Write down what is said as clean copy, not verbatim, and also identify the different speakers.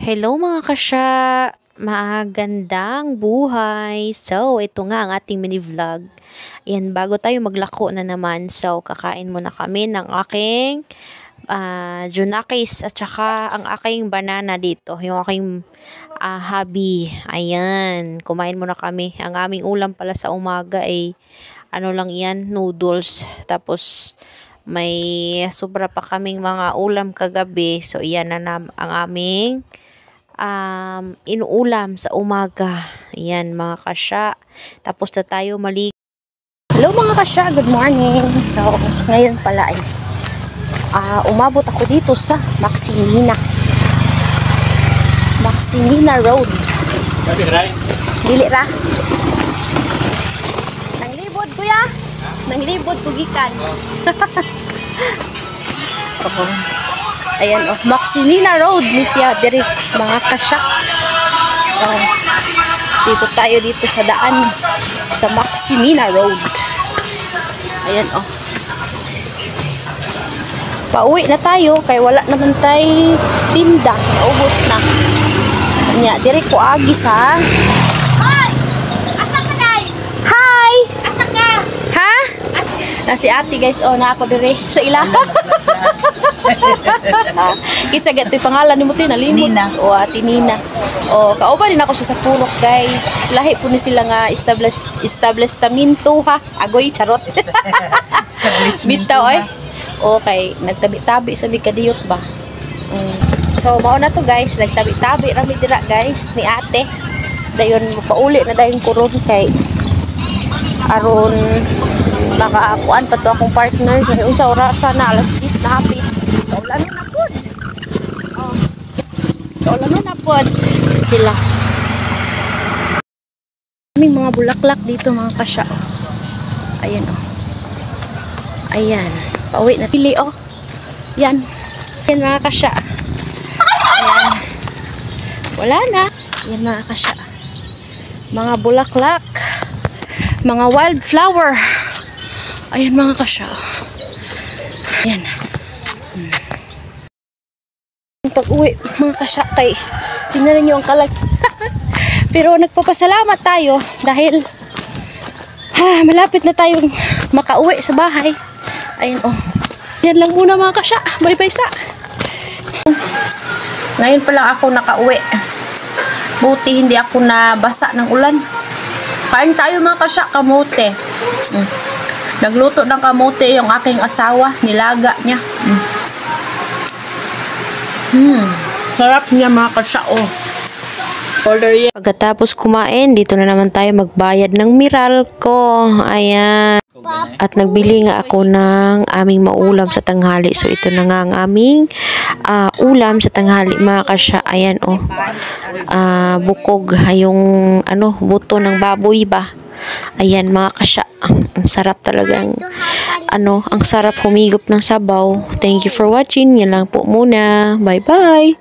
Speaker 1: Hello mga kasya! Magandang buhay! So, ito nga ang ating mini vlog. Ayan, bago tayo maglako na naman. So, kakain muna kami ng aking junakis at saka ang aking banana dito. Yung aking hubby. Ayan, kumain muna kami. Ang aming ulam pala sa umaga ay ano lang yan, noodles. Tapos, may sobra pa kaming mga ulam kagabi. So, iyan na ang aming inuulam sa umaga. Ayan mga kasya. Tapos na tayo maligo. Hello mga kasya, good morning. So, ngayon pala ay umabot ako dito sa Maximina Road. Dili ra. Nanglibod kuya. Nanglibod pugikan. Ayan, Maximina Road ni siya diri mga kasya. Dito tayo dito sa daan sa Maximina Road. Ayan, pauwi na tayo kay wala naman tay tinda, naubos na. Nya diri ko agi sa.
Speaker 2: Hoy! Asa ka day?
Speaker 1: Hi.
Speaker 2: Asa ka?
Speaker 1: Ha? Na si ate guys, na ako diri sa ila. Kisa gato'y pangalan ni mo tin nalimot.
Speaker 2: Nina.
Speaker 1: Ate Nina. Kauban din ako sa purok guys. Lahi po ni sila nga establishmento ha. Agoy charot. Bitaw ay. Okay, nagtabi-tabi sa kadiyot ba. So mao na to guys, nagtabi-tabi rami dira guys ni ate. Dayon pauli na dayon kuron kay aron makakuan pa to akong partner. Unsa oras na alas 10 na hapit. Kaulan na pod. Kaulan na pod sila. May mga bulaklak dito mga kasya. Ayan Ayan. Pauwi na pili Yan. Yan mga kasya. Ayan. Wala na. Yan mga kasya. Mga bulaklak. Mga wildflower. Ayan mga kasya. Ayan. Pag-uwi mga kasya kay tingnan niyo ang kalag. Pero nagpapasalamat tayo dahil malapit na tayong makauwi sa bahay. Ayan Yan lang muna mga kasya. Bye bye sa. Ngayon pa lang ako nakauwi. Buti hindi ako nabasa ng ulan. Kain tayo mga kasya, kamote. Nagluto ng kamote yung aking asawa. Nilaga niya. Sarap niya mga kasya Pagkatapos kumain, dito na naman tayo magbayad ng Meralco. Ayan. At nagbili nga ako ng aming maulam sa tanghali. So ito na nga ang aming ulam sa tanghali mga kasya. Ayan bukog yung buto ng baboy ba. Ayan mga kasya. Ang sarap talagang ang sarap humigop ng sabaw. Thank you for watching. Yan lang po muna. Bye bye.